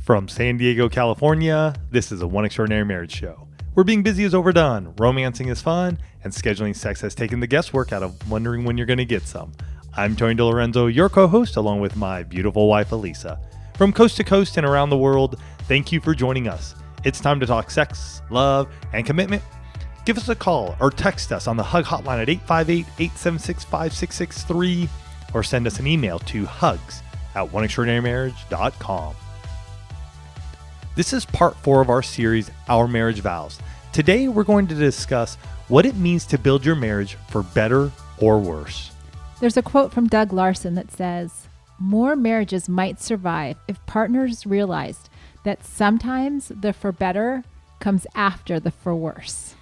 From San Diego, California, this is a One Extraordinary Marriage show, where being busy is overdone, romancing is fun, and scheduling sex has taken the guesswork out of wondering when you're going to get some. I'm Tony DeLorenzo, your co-host, along with my beautiful wife, Elisa. From coast to coast and around the world, thank you for joining us. It's time to talk sex, love, and commitment. Give us a call or text us on the HUG hotline at 858-876-5663 or send us an email to hugs@oneextraordinarymarriage.com. This is part 4 of our series, Our Marriage Vows. Today, we're going to discuss what it means to build your marriage for better or worse. There's a quote from Doug Larson that says, "More marriages might survive if partners realized that sometimes the for better comes after the for worse."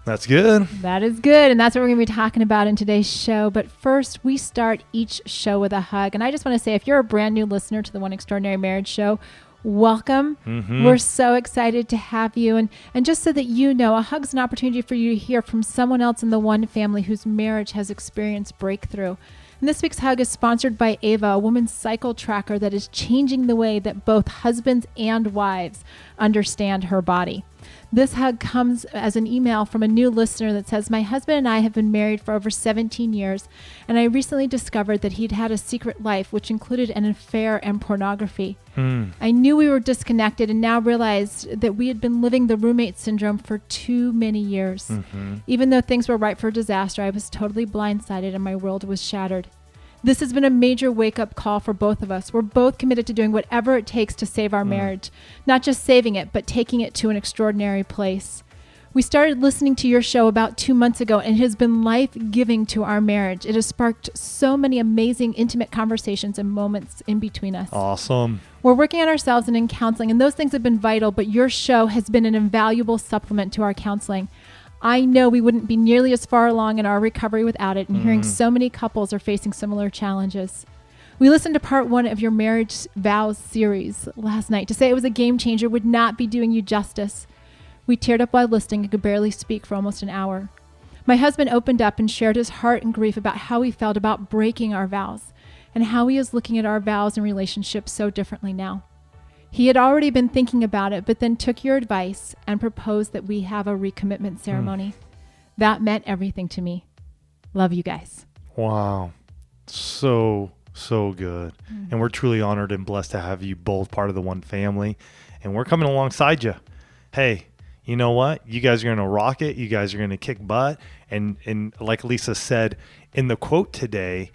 That's good. That is good. And that's what we're going to be talking about in today's show. But first, we start each show with a hug. And I just want to say, if you're a brand new listener to the One Extraordinary Marriage show, welcome. We're so excited to have you. And just so that you know, a hug's an opportunity for you to hear from someone else in the one family whose marriage has experienced breakthrough. And this week's hug is sponsored by Ava, a woman's cycle tracker that is changing the way that both husbands and wives understand her body. This hug comes as an email from a new listener that says, "My husband and I have been married for over 17 years, and I recently discovered that he'd had a secret life, which included an affair and pornography. I knew we were disconnected and now realized that we had been living the roommate syndrome for too many years. Even though things were ripe for disaster, I was totally blindsided and my world was shattered. This has been a major wake-up call for both of us. We're both committed to doing whatever it takes to save our marriage. Not just saving it, but taking it to an extraordinary place. We started listening to your show about 2 months ago, and it has been life-giving to our marriage. It has sparked so many amazing, intimate conversations and moments in between us. Awesome. We're working on ourselves and in counseling, and those things have been vital, but your show has been an invaluable supplement to our counseling. I know we wouldn't be nearly as far along in our recovery without it, and hearing so many couples are facing similar challenges. We listened to part 1 of your Marriage Vows series last night. To say it was a game changer would not be doing you justice. We teared up while listening and could barely speak for almost an hour. My husband opened up and shared his heart and grief about how he felt about breaking our vows and how he is looking at our vows and relationships so differently now. He had already been thinking about it, but then took your advice and proposed that we have a recommitment ceremony. That meant everything to me. Love you guys." Wow. So good. And we're truly honored and blessed to have you both part of the one family. And we're coming alongside you. Hey, you know what? You guys are going to rock it. You guys are going to kick butt. And like Lisa said in the quote today,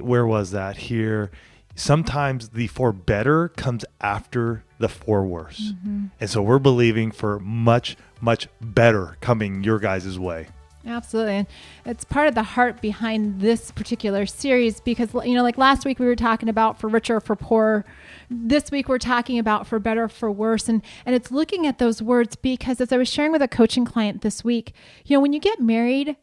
where was that here? Sometimes the for better comes after the for worse. And so we're believing for much, much better coming your guys' way. Absolutely. And it's part of the heart behind this particular series because, you know, like last week we were talking about for richer, for poorer. This week we're talking about for better, for worse. And it's looking at those words because as I was sharing with a coaching client this week, you know, when you get married,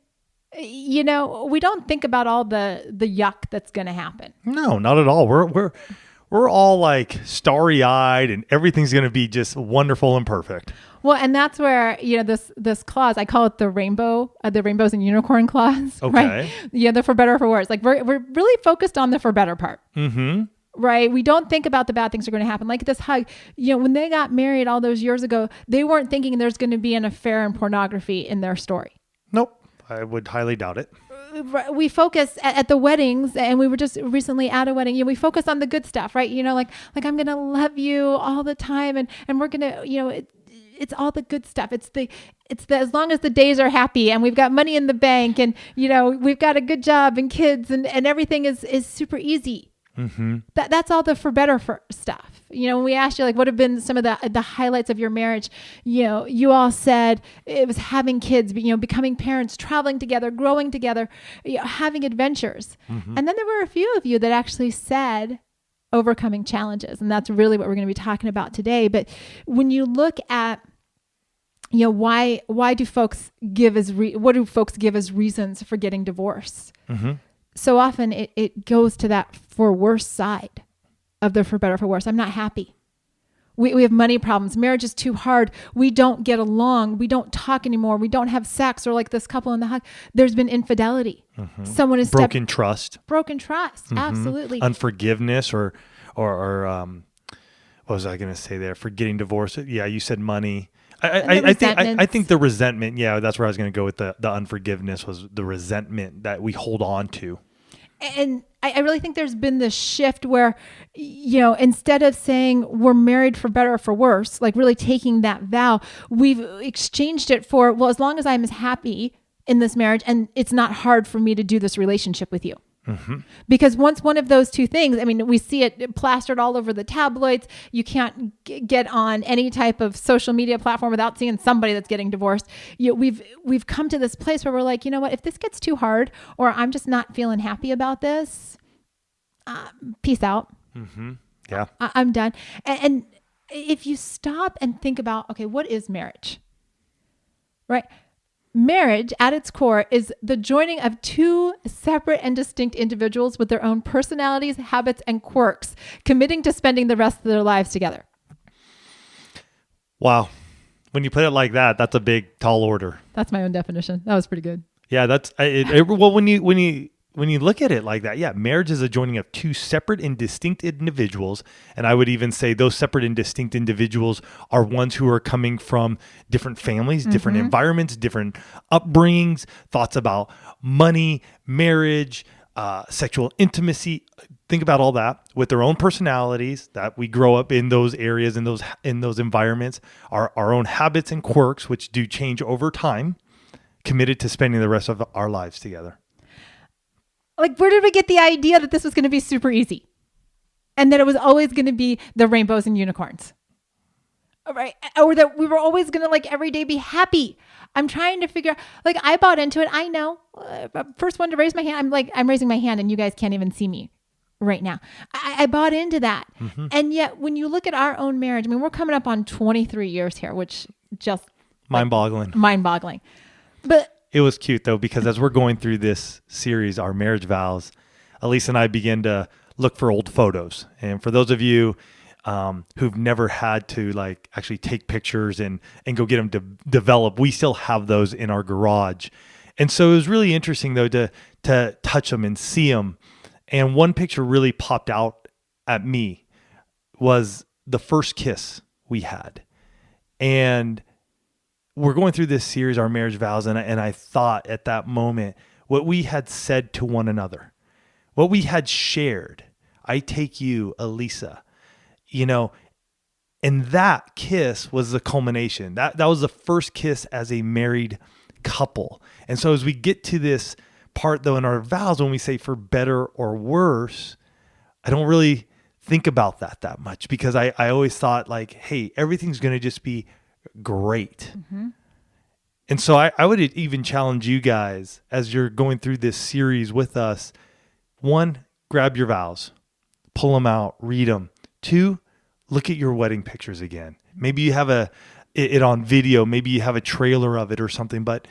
you know, we don't think about all the yuck that's going to happen. No, not at all. We're all like starry-eyed and everything's going to be just wonderful and perfect. Well, and that's where, you know, this clause, I call it the rainbows and unicorn clause. Okay. Right? Yeah, the for better, for worse. Like we're really focused on the for better part. Right? We don't think about the bad things that are going to happen. Like this hug, you know, when they got married all those years ago, they weren't thinking there's going to be an affair and pornography in their story. Nope. I would highly doubt it. We focus at the weddings, and we were just recently at a wedding. You know, we focus on the good stuff, right? You know, like I'm going to love you all the time, and we're going to, you know, it's all the good stuff. It's the as long as the days are happy, and we've got money in the bank, and you know, we've got a good job and kids, and everything is super easy. That's all the for better for stuff. You know, when we asked you, like, what have been some of the highlights of your marriage, you know, you all said it was having kids, you know, becoming parents, traveling together, growing together, you know, having adventures. And then there were a few of you that actually said overcoming challenges. And that's really what we're going to be talking about today. But when you look at, you know, why do folks give as what do folks give as reasons for getting divorced? So often it goes to that for worse side of the for better, for worse. I'm not happy. We have money problems. Marriage is too hard. We don't get along. We don't talk anymore. We don't have sex. Or like this couple in the hug, there's been infidelity. Someone has broken trust. Broken trust. Absolutely. Unforgiveness or what was I going to say there? For getting divorced. Yeah, you said money. And I think the resentment. Yeah, that's where I was going to go with the unforgiveness, was the resentment that we hold on to. And I really think there's been this shift where, instead of saying we're married for better or for worse, like really taking that vow, we've exchanged it for, well, as long as I'm as happy in this marriage and it's not hard for me to do this relationship with you. Mm-hmm. Because once one of those two things, I mean, we see it plastered all over the tabloids. You can't get on any type of social media platform without seeing somebody that's getting divorced. We've come to this place where we're like, you know what, if this gets too hard, or I'm just not feeling happy about this, peace out. Mm-hmm. Yeah, I'm done. And if you stop and think about, okay, what is marriage? Right? Marriage, at its core, is the joining of two separate and distinct individuals with their own personalities, habits, and quirks, committing to spending the rest of their lives together. Wow. When you put it like that, that's a big, tall order. That's my own definition. That was pretty good. Yeah, that's well, when you look at it like that, yeah, marriage is a joining of two separate and distinct individuals. And I would even say those separate and distinct individuals are ones who are coming from different families, different environments, different upbringings, thoughts about money, marriage, sexual intimacy. Think about all that with their own personalities, that we grow up in those areas, in those environments, our own habits and quirks, which do change over time, committed to spending the rest of our lives together. Like, where did we get the idea that this was going to be super easy and that it was always going to be the rainbows and unicorns? Right? Or that we were always going to, like, every day be happy. I'm trying to figure out, like, I bought into it. I know. First one to raise my hand. I'm raising my hand and you guys can't even see me right now. I bought into that. Mm-hmm. And yet when you look at our own marriage, I mean, we're coming up on 23 years here, which just mind-boggling. But it was cute, though, because as we're going through this series, our marriage vows, Elise and I begin to look for old photos. And for those of you who've never had to, like, actually take pictures and go get them developed, we still have those in our garage. And so it was really interesting, though, to touch them and see them. And one picture really popped out at me was the first kiss we had. And we're going through this series, our marriage vows, and I thought at that moment what we had said to one another, what we had shared. I take you, Elisa, and that kiss was the culmination. That was the first kiss as a married couple. And so as we get to this part, though, in our vows, when we say for better or worse, I don't really think about that much, because I always thought, like, hey, everything's going to just be great. Mm-hmm. And so I would even challenge you guys as you're going through this series with us. 1, grab your vows, pull them out, read them. 2, look at your wedding pictures again. Maybe you have it on video. Maybe you have a trailer of it or something, but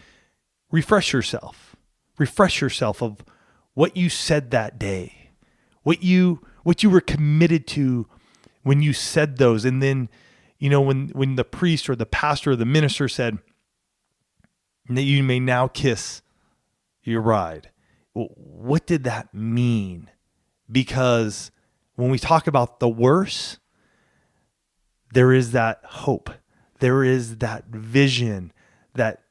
refresh yourself of what you said that day, what you were committed to when you said those. And then, when the priest or the pastor or the minister said that you may now kiss your bride, what did that mean? Because when we talk about the worse, there is that hope. There is that vision that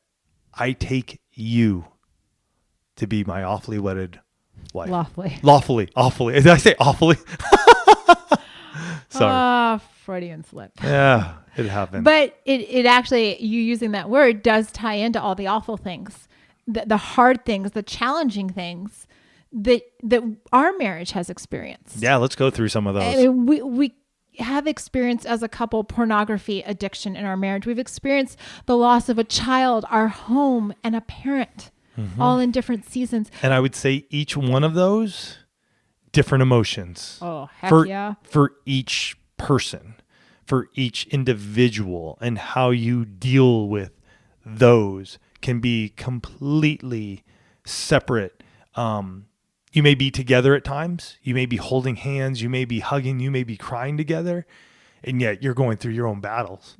I take you to be my awfully wedded wife. Lawfully. Did I say awfully? Sorry. Freudian slip. Yeah, it happened. But it actually, you using that word does tie into all the awful things, the hard things, the challenging things that our marriage has experienced. Yeah, let's go through some of those. I mean, we have experienced as a couple pornography addiction in our marriage. We've experienced the loss of a child, our home, and a parent, all in different seasons. And I would say each one of those, different emotions. Oh, heck yeah. For each person, for each individual, and how you deal with those can be completely separate. You may be together at times. You may be holding hands. You may be hugging. You may be crying together. And yet you're going through your own battles.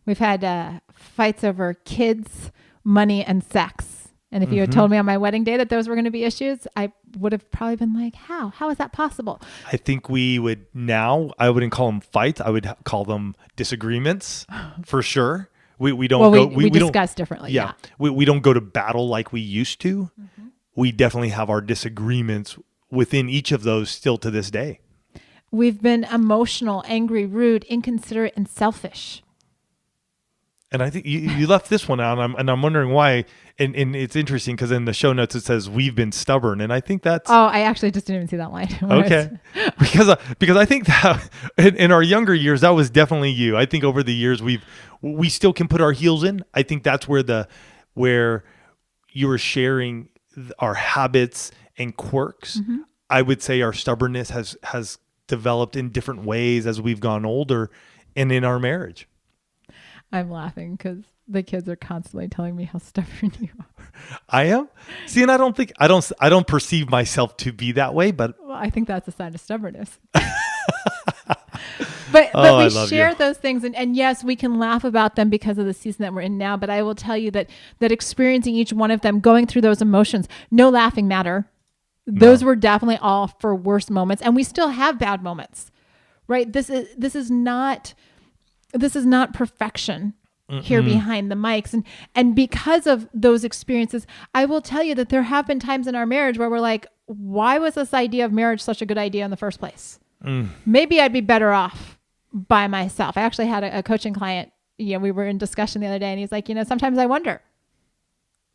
We've had fights over kids, money, and sex And if you had told me on my wedding day that those were going to be issues, I would have probably been like, how is that possible? I think I wouldn't call them fights. I would call them disagreements for sure. We don't we discuss differently. Yeah. We don't go to battle like we used to. Mm-hmm. We definitely have our disagreements within each of those still to this day. We've been emotional, angry, rude, inconsiderate, and selfish. And I think you left this one out, and I'm wondering why. And it's interesting because in the show notes it says we've been stubborn, and I think that's. Oh, I actually just didn't even see that line. Okay, because I think that in our younger years that was definitely you. I think over the years we still can put our heels in. I think that's where you were sharing our habits and quirks. Mm-hmm. I would say our stubbornness has developed in different ways as we've gone older, and in our marriage. I'm laughing because the kids are constantly telling me how stubborn you are. I am? See, and I don't perceive myself to be that way, but well, I think that's a sign of stubbornness. But we share those things, and yes, we can laugh about them because of the season that we're in now, but I will tell you that experiencing each one of them, going through those emotions, no laughing matter. Those were definitely all for worse moments, and we still have bad moments, right? This is not perfection here behind the mics. And because of those experiences, I will tell you that there have been times in our marriage where we're like, why was this idea of marriage such a good idea in the first place? Maybe I'd be better off by myself. I actually had a coaching client, we were in discussion the other day, and he's like, sometimes I wonder,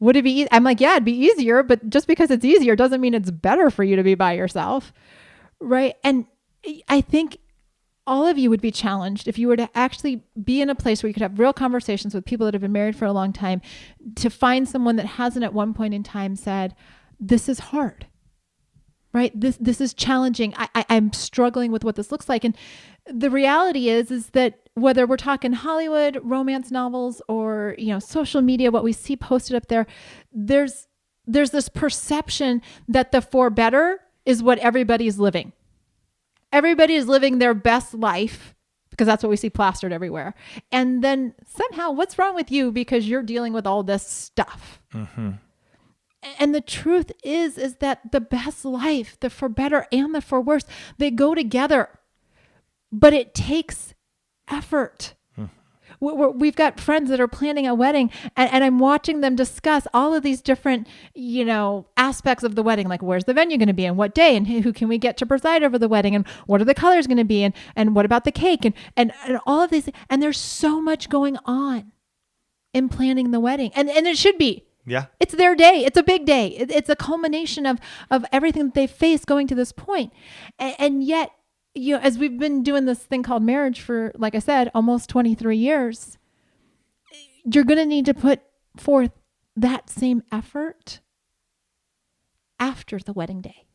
would it be easy? I'm like, yeah, it'd be easier, but just because it's easier doesn't mean it's better for you to be by yourself. Right. And I think all of you would be challenged if you were to actually be in a place where you could have real conversations with people that have been married for a long time, to find someone that hasn't at one point in time said, this is hard, right? This is challenging. I'm struggling with what this looks like. And the reality is that whether we're talking Hollywood, romance novels, or, social media, what we see posted up there, there's this perception that the for better is what everybody's living. Everybody is living their best life because that's what we see plastered everywhere. And then somehow, what's wrong with you because you're dealing with all this stuff? Mm-hmm. And the truth is that the best life, the for better and the for worse, they go together. But it takes effort. We've got friends that are planning a wedding, and I'm watching them discuss all of these different, aspects of the wedding, like where's the venue going to be and what day and who can we get to preside over the wedding and what are the colors going to be and what about the cake and all of these. And there's so much going on in planning the wedding, and it should be. Yeah. It's their day. It's a big day. It's a culmination of everything that they've faced going to this point. And yet, as we've been doing this thing called marriage for, like I said, almost 23 years, you're going to need to put forth that same effort after the wedding day.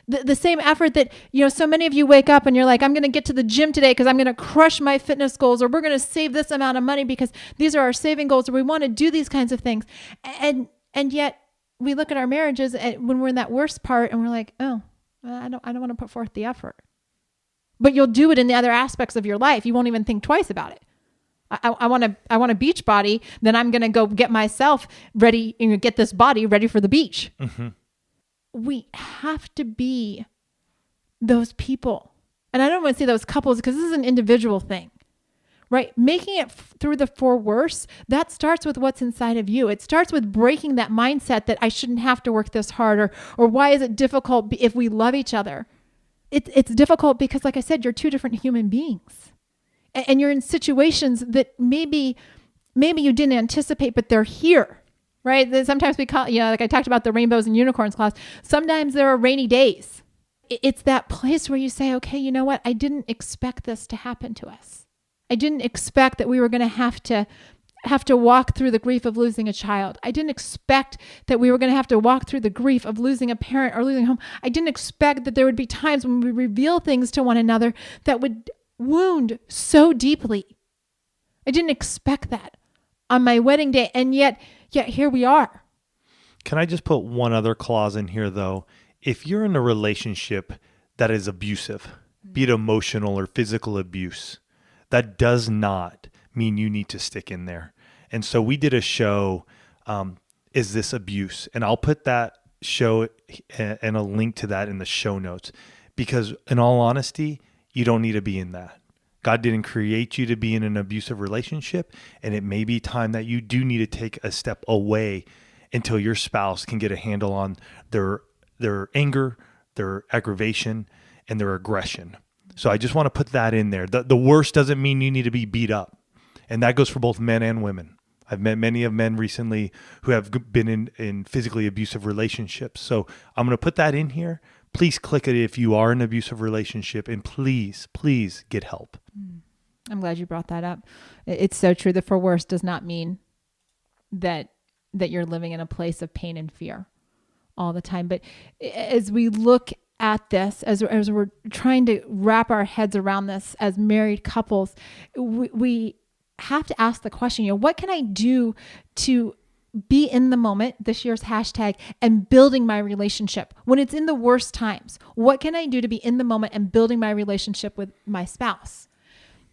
The same effort that, so many of you wake up and you're like, I'm going to get to the gym today because I'm going to crush my fitness goals, or we're going to save this amount of money because these are our saving goals, or we want to do these kinds of things. And yet we look at our marriages when we're in that worst part and we're like, oh, I don't want to put forth the effort. But you'll do it in the other aspects of your life. You won't even think twice about it. I want a beach body. Then I'm going to go get myself ready and get this body ready for the beach. Mm-hmm. We have to be those people. And I don't want to say those couples because this is an individual thing, right? Making it through the for worse, that starts with what's inside of you. It starts with breaking that mindset that I shouldn't have to work this hard, or why is it difficult if we love each other? It's difficult because, like I said, you're two different human beings, and you're in situations that maybe you didn't anticipate, but they're here, right? Sometimes we call, like I talked about the rainbows and unicorns class. Sometimes there are rainy days. It's that place where you say, okay, you know what? I didn't expect this to happen to us. I didn't expect that we were going to have to walk through the grief of losing a child. I didn't expect that we were going to have to walk through the grief of losing a parent or losing a home. I didn't expect that there would be times when we reveal things to one another that would wound so deeply. I didn't expect that on my wedding day. And yet here we are. Can I just put one other clause in here though? If you're in a relationship that is abusive, be it emotional or physical abuse, that does not mean you need to stick in there. And so we did a show is this abuse? And I'll put that show and a link to that in the show notes, because in all honesty, you don't need to be in that. God didn't create you to be in an abusive relationship, and it may be time that you do need to take a step away until your spouse can get a handle on their anger, their aggravation, and their aggression. So I just want to put that in there. The worst doesn't mean you need to be beat up. And that goes for both men and women. I've met many of men recently who have been in physically abusive relationships. So I'm going to put that in here. Please click it if you are in an abusive relationship, and please get help. I'm glad you brought that up. It's so true. The for worse does not mean that you're living in a place of pain and fear all the time. But as we look at this, as we're trying to wrap our heads around this as married couples, we have to ask the question, what can I do to be in the moment, this year's hashtag, and building my relationship when it's in the worst times? What can I do to be in the moment and building my relationship with my spouse?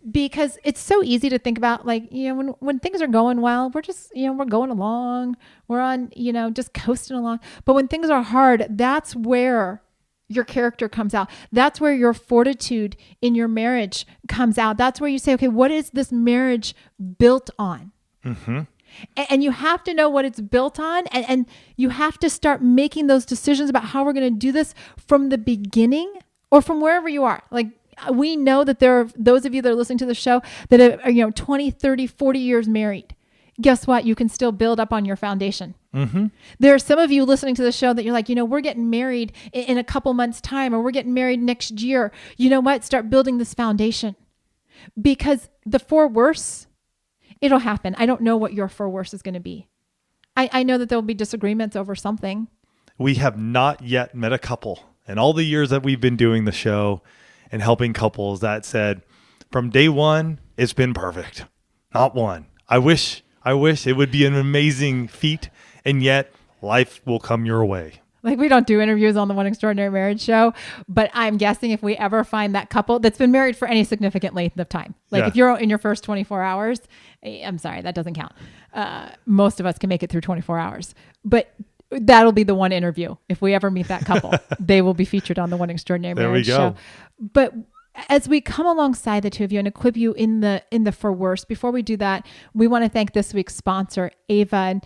Because it's so easy to think about, like, when things are going well, we're just, we're going along, we're on, just coasting along. But when things are hard, that's where your character comes out. That's where your fortitude in your marriage comes out. That's where you say, okay, what is this marriage built on? Mm-hmm. And you have to know what it's built on. And you have to start making those decisions about how we're going to do this from the beginning or from wherever you are. Like, we know that there are those of you that are listening to the show that are, 20, 30, 40 years married. Guess what? You can still build up on your foundation. Mm-hmm. There are some of you listening to the show that you're like, we're getting married in a couple months' time, or we're getting married next year. You know what? Start building this foundation, because the for worse, it'll happen. I don't know what your for worse is going to be. I know that there'll be disagreements over something. We have not yet met a couple in all the years that we've been doing the show and helping couples that said, from day one, it's been perfect. Not one. I wish it would be an amazing feat, and yet life will come your way. Like, we don't do interviews on the One Extraordinary Marriage show, but I'm guessing if we ever find that couple that's been married for any significant length of time, like if you're in your first 24 hours, I'm sorry, that doesn't count. Most of us can make it through 24 hours, but that'll be the one interview. If we ever meet that couple, they will be featured on the One Extraordinary Marriage show. But as we come alongside the two of you and equip you in the for worse, before we do that, we want to thank this week's sponsor, Ava. And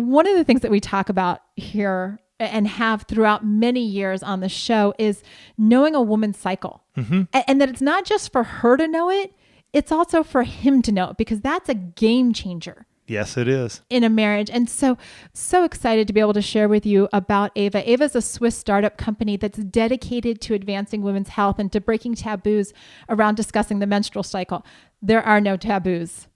one of the things that we talk about here and have throughout many years on the show is knowing a woman's cycle. Mm-hmm. And that it's not just for her to know it, it's also for him to know it, because that's a game changer. Yes, it is. In a marriage. And so excited to be able to share with you about Ava. Ava is a Swiss startup company that's dedicated to advancing women's health and to breaking taboos around discussing the menstrual cycle. There are no taboos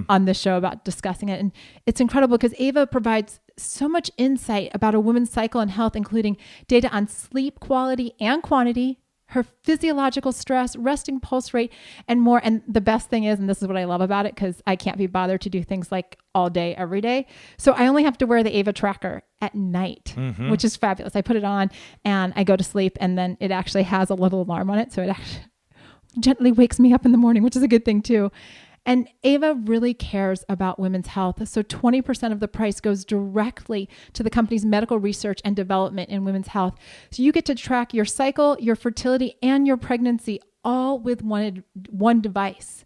on this show about discussing it. And it's incredible because Ava provides so much insight about a woman's cycle and health, including data on sleep quality and quantity, her physiological stress, resting pulse rate, and more. And the best thing is, and this is what I love about it, because I can't be bothered to do things like all day, every day. So I only have to wear the Ava tracker at night, which is fabulous. I put it on and I go to sleep, and then it actually has a little alarm on it. So it actually gently wakes me up in the morning, which is a good thing too. And Ava really cares about women's health. So 20% of the price goes directly to the company's medical research and development in women's health. So you get to track your cycle, your fertility, and your pregnancy all with one device.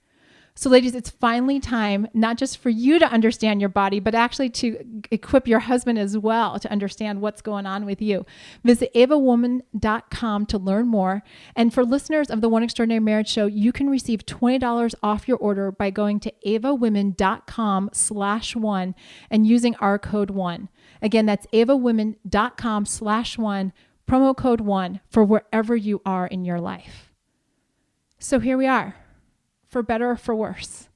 So ladies, it's finally time, not just for you to understand your body, but actually to equip your husband as well to understand what's going on with you. Visit avawoman.com to learn more. And for listeners of the One Extraordinary Marriage Show, you can receive $20 off your order by going to avawomen.com/1 and using our code 1. Again, that's avawomen.com/1, promo code 1 for wherever you are in your life. So here we are. For better or for worse.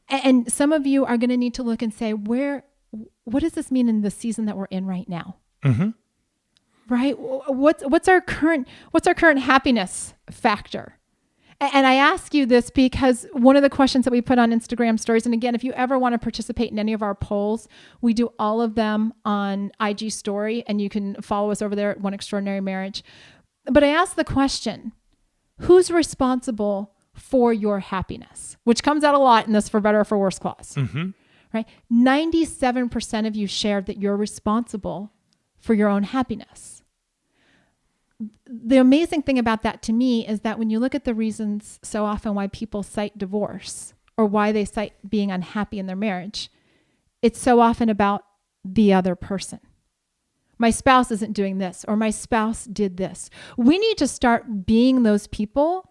And some of you are going to need to look and say, what does this mean in the season that we're in right now? Mm-hmm. Right? What's our current happiness factor? And I ask you this because one of the questions that we put on Instagram stories, and again, if you ever want to participate in any of our polls, we do all of them on IG story, and you can follow us over there at One Extraordinary Marriage. But I ask the question, who's responsible for your happiness, which comes out a lot in this for better or for worse clause, right? 97% of you shared that you're responsible for your own happiness. The amazing thing about that to me is that when you look at the reasons so often why people cite divorce or why they cite being unhappy in their marriage, it's so often about the other person. My spouse isn't doing this, or my spouse did this. We need to start being those people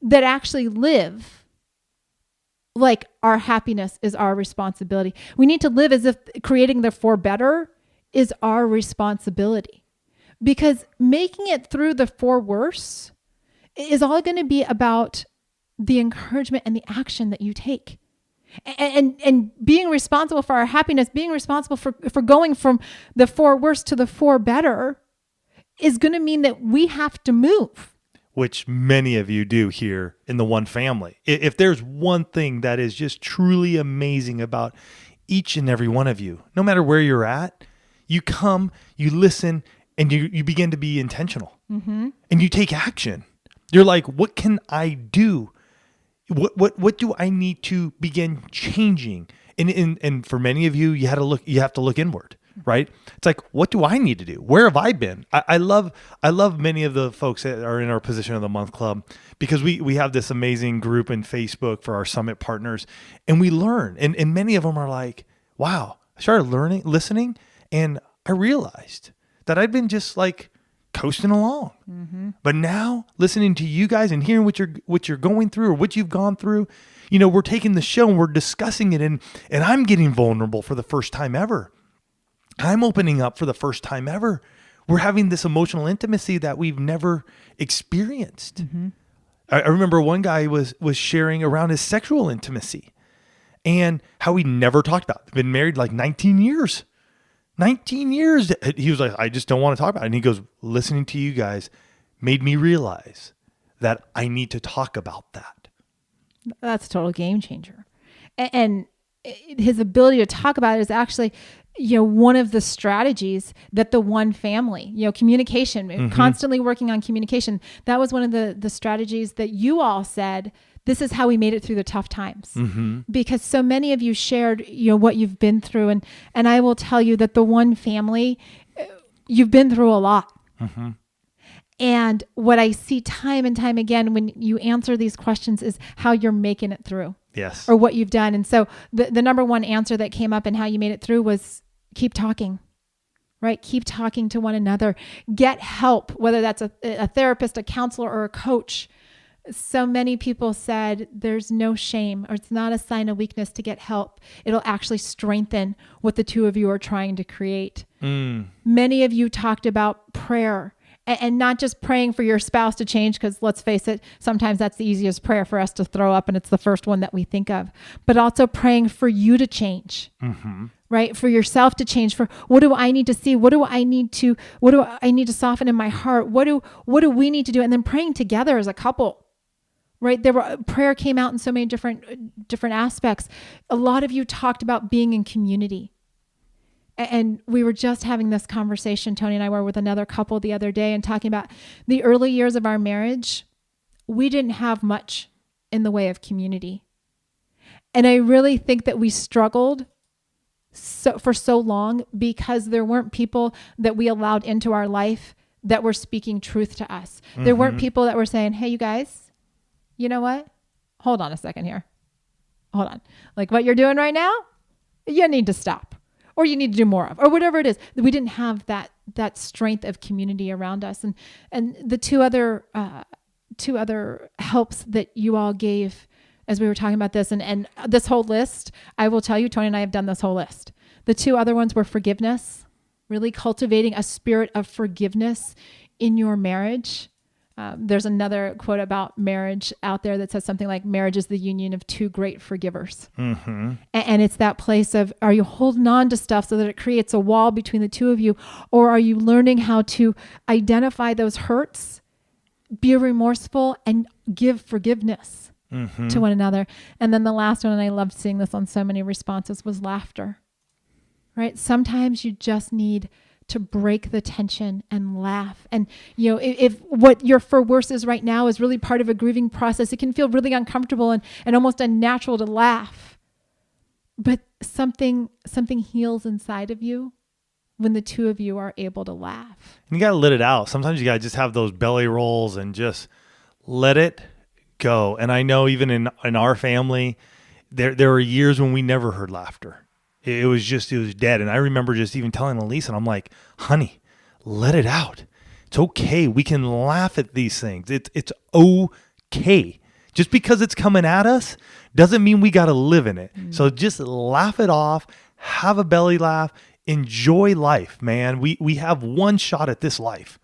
that actually live like our happiness is our responsibility. We need to live as if creating the for better is our responsibility. Because making it through the for worse is all going to be about the encouragement and the action that you take. And being responsible for our happiness, being responsible for going from the for worse to the for better is going to mean that we have to move. Which many of you do here in the one family. If there's one thing that is just truly amazing about each and every one of you, no matter where you're at, you come, you listen, and you begin to be intentional. Mm-hmm. And you take action. You're like, what can I do? What do I need to begin changing? And for many of you, you have to look inward, right? It's like, what do I need to do? Where have I been? I love many of the folks that are in our Position of the Month Club, because we have this amazing group in Facebook for our summit partners, and we learn. And many of them are like, wow, I started listening, and I realized that I'd been just like coasting along. Mm-hmm. But now listening to you guys and hearing what you're going through or what you've gone through, we're taking the show and we're discussing it, and I'm getting vulnerable for the first time ever. I'm opening up for the first time ever. We're having this emotional intimacy that we've never experienced. Mm-hmm. I remember one guy was sharing around his sexual intimacy and how he never talked about it. Been married like 19 years. 19 years. He was like, I just don't want to talk about it. And he goes, listening to you guys made me realize that I need to talk about that. That's a total game changer. And his ability to talk about it is actually, one of the strategies that the one family, communication, mm-hmm. constantly working on communication. That was one of the strategies that you all said, this is how we made it through the tough times. Mm-hmm. Because so many of you shared, what you've been through. And I will tell you that the one family, you've been through a lot. Mm-hmm. And what I see time and time again when you answer these questions is how you're making it through. Yes. Or what you've done. And so the number one answer that came up and how you made it through was keep talking, right? Keep talking to one another. Get help, whether that's a therapist, a counselor, or a coach. So many people said there's no shame, or it's not a sign of weakness to get help. It'll actually strengthen what the two of you are trying to create. Many of you talked about prayer. And not just praying for your spouse to change, because let's face it, sometimes that's the easiest prayer for us to throw up, and it's the first one that we think of. But also praying for you to change, mm-hmm. right? For yourself to change. For what do I need to see? What do I need to soften in my heart? What do we need to do? And then praying together as a couple, right? Prayer came out in so many different aspects. A lot of you talked about being in community. And we were just having this conversation, Tony and I were with another couple the other day, and talking about the early years of our marriage. We didn't have much in the way of community. And I really think that we struggled for so long because there weren't people that we allowed into our life that were speaking truth to us. Mm-hmm. There weren't people that were saying, hey, you guys, you know what? Hold on a second here. Hold on. Like what you're doing right now, you need to stop. Or you need to do more of, or whatever it is. We didn't have that strength of community around us. And the two other helps that you all gave as we were talking about this, and this whole list, I will tell you, Tony and I have done this whole list. The two other ones were forgiveness, really cultivating a spirit of forgiveness in your marriage. There's another quote about marriage out there that says something like, marriage is the union of two great forgivers. Mm-hmm. And it's that place of, are you holding on to stuff so that it creates a wall between the two of you? Or are you learning how to identify those hurts, be remorseful, and give forgiveness mm-hmm. to one another? And then the last one, and I loved seeing this on so many responses, was laughter, right? Sometimes you just need to break the tension and laugh. And, if what your for worse is right now is really part of a grieving process, it can feel really uncomfortable and almost unnatural to laugh. But something heals inside of you when the two of you are able to laugh. And you got to let it out. Sometimes you got to just have those belly rolls and just let it go. And I know even in our family, there were years when we never heard laughter. It was dead. And I remember just even telling Elise, and I'm like, honey, let it out. It's okay. We can laugh at these things. It's okay. Just because it's coming at us doesn't mean we got to live in it. So just laugh it off, have a belly laugh, enjoy life, man. We have one shot at this life.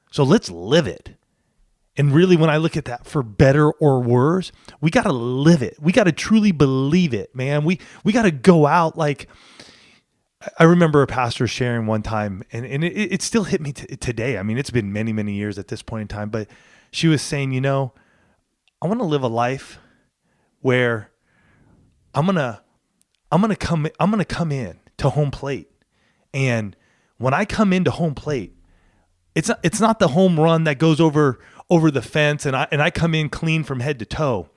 So let's live it. And really, when I look at that, for better or worse, we got to live it. We got to truly believe it, man. We got to go out like, I remember a pastor sharing one time, and it still hit me today. I mean, it's been many, many years at this point in time, but she was saying, I want to live a life where I'm gonna come in to home plate, and when I come into home plate, it's not the home run that goes over the fence, and I come in clean from head to toe.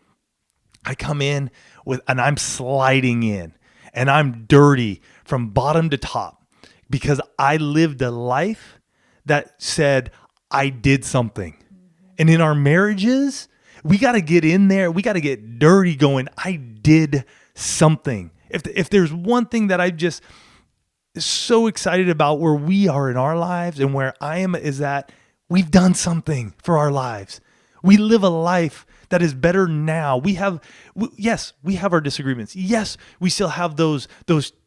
I come in and I'm sliding in, and I'm dirty from bottom to top because I lived a life that said I did something. And in our marriages, we got to get in there. We got to get dirty going, I did something. If there's one thing that I just so excited about where we are in our lives and where I am, is that we've done something for our lives. We live a life that is better now. Yes, we have our disagreements. Yes, we still have those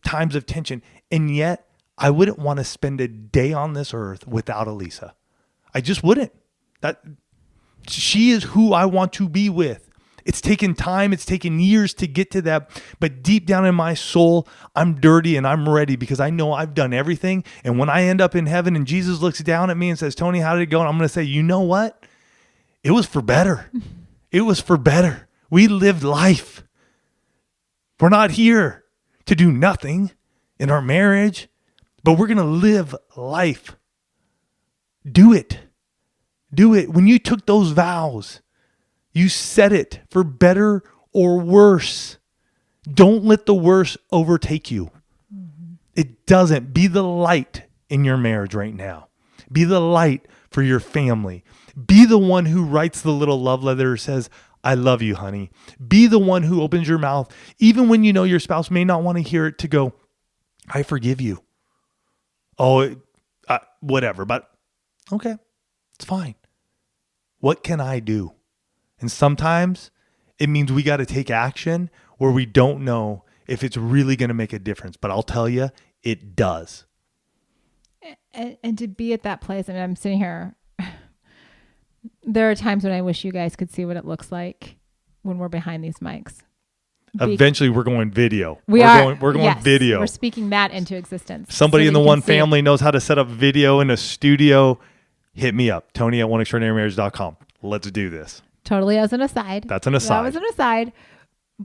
times of tension. And yet I wouldn't want to spend a day on this earth without Elisa. I just wouldn't. She is who I want to be with. It's taken time. It's taken years to get to that. But deep down in my soul, I'm dirty and I'm ready because I know I've done everything. And when I end up in heaven and Jesus looks down at me and says, Tony, how did it go? And I'm going to say, you know what? It was for better. It was for better. We lived life. We're not here to do nothing in our marriage, but we're going to live life. Do it. Do it. When you took those vows, you said it for better or worse. Don't let the worst overtake you. Mm-hmm. It doesn't. Be the light in your marriage right now. Be the light for your family. Be the one who writes the little love letter that says, I love you, honey. Be the one who opens your mouth, even when you know your spouse may not want to hear it, to go, I forgive you. Whatever, but okay. It's fine. What can I do? And sometimes it means we got to take action where we don't know if it's really going to make a difference. But I'll tell you, it does. And to be at that place, and I'm sitting here, there are times when I wish you guys could see what it looks like when we're behind these mics. Eventually, we're going video. We're going yes, video. We're speaking that into existence. Somebody so in the one family knows how to set up video in a studio. Hit me up, Tony at oneextraordinarymarriage.com. Let's do this. Totally as an aside. That's an aside. That was an aside.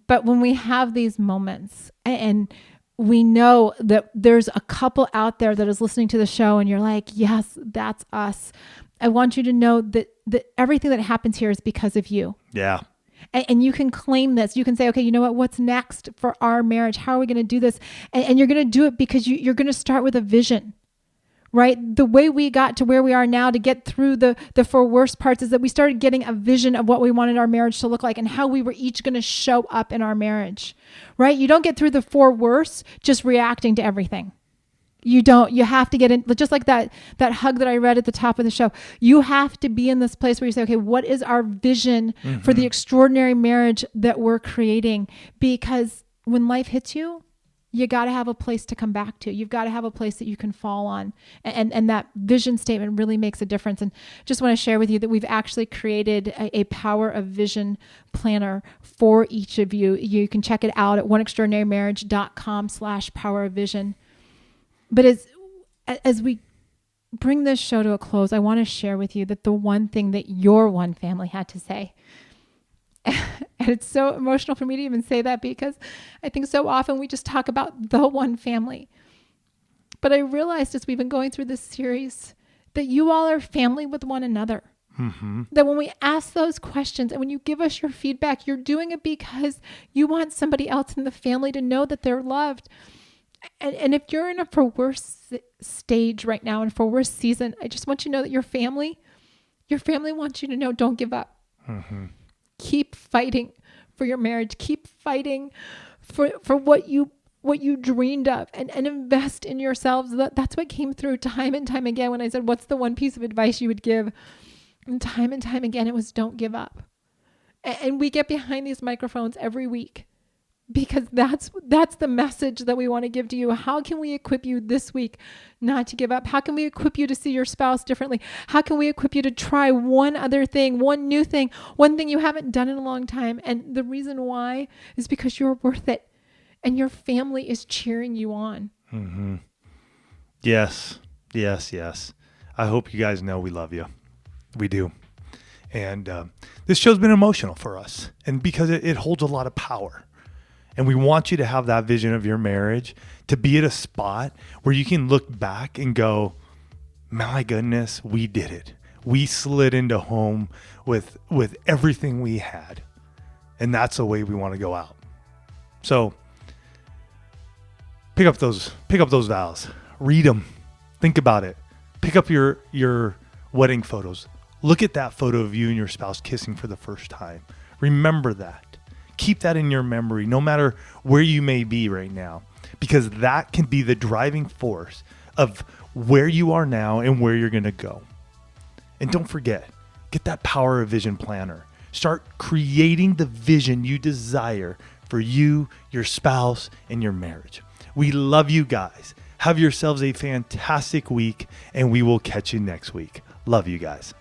But when we have these moments and we know that there's a couple out there that is listening to the show and you're like, yes, that's us. I want you to know that everything that happens here is because of you. Yeah. And you can claim this. You can say, okay, you know what? What's next for our marriage? How are we going to do this? And you're going to do it because you're going to start with a vision. Right? The way we got to where we are now to get through the four worst parts is that we started getting a vision of what we wanted our marriage to look like and how we were each going to show up in our marriage. Right? You don't get through the four worst just reacting to everything. You don't. You have to get in, just like that hug that I read at the top of the show. You have to be in this place where you say, okay, what is our vision for the extraordinary marriage that we're creating? Because when life hits you, you got to have a place to come back to. You've got to have a place that you can fall on. And that vision statement really makes a difference. And just want to share with you that we've actually created a Power of Vision planner for each of you. You can check it out at oneextraordinarymarriage.com/power of vision. But as we bring this show to a close, I want to share with you that the one thing that your one family had to say, and it's so emotional for me to even say that because I think so often we just talk about the one family. But I realized as we've been going through this series that you all are family with one another. That when we ask those questions and when you give us your feedback, you're doing it because you want somebody else in the family to know that they're loved. And if you're in a for worse stage right now and for worse season, I just want you to know that your family wants you to know, don't give up. Keep fighting for your marriage. Keep fighting for what you dreamed of, and invest in yourselves. That's what came through time and time again when I said, what's the one piece of advice you would give? And time again, it was don't give up. And we get behind these microphones every week because that's the message that we want to give to you. How can we equip you this week not to give up? How can we equip you to see your spouse differently? How can we equip you to try one other thing, one new thing, one thing you haven't done in a long time? And the reason why is because you're worth it and your family is cheering you on. Yes. I hope you guys know we love you. We do. And this show's been emotional for us, and because it holds a lot of power. And we want you to have that vision of your marriage, to be at a spot where you can look back and go, my goodness, we did it. We slid into home with everything we had. And that's the way we want to go out. So pick up those vows, read them, think about it. Pick up your wedding photos. Look at that photo of you and your spouse kissing for the first time. Remember that. Keep that in your memory, no matter where you may be right now, because that can be the driving force of where you are now and where you're going to go. And don't forget, get that Power of Vision planner. Start creating the vision you desire for you, your spouse, and your marriage. We love you guys. Have yourselves a fantastic week, and we will catch you next week. Love you guys.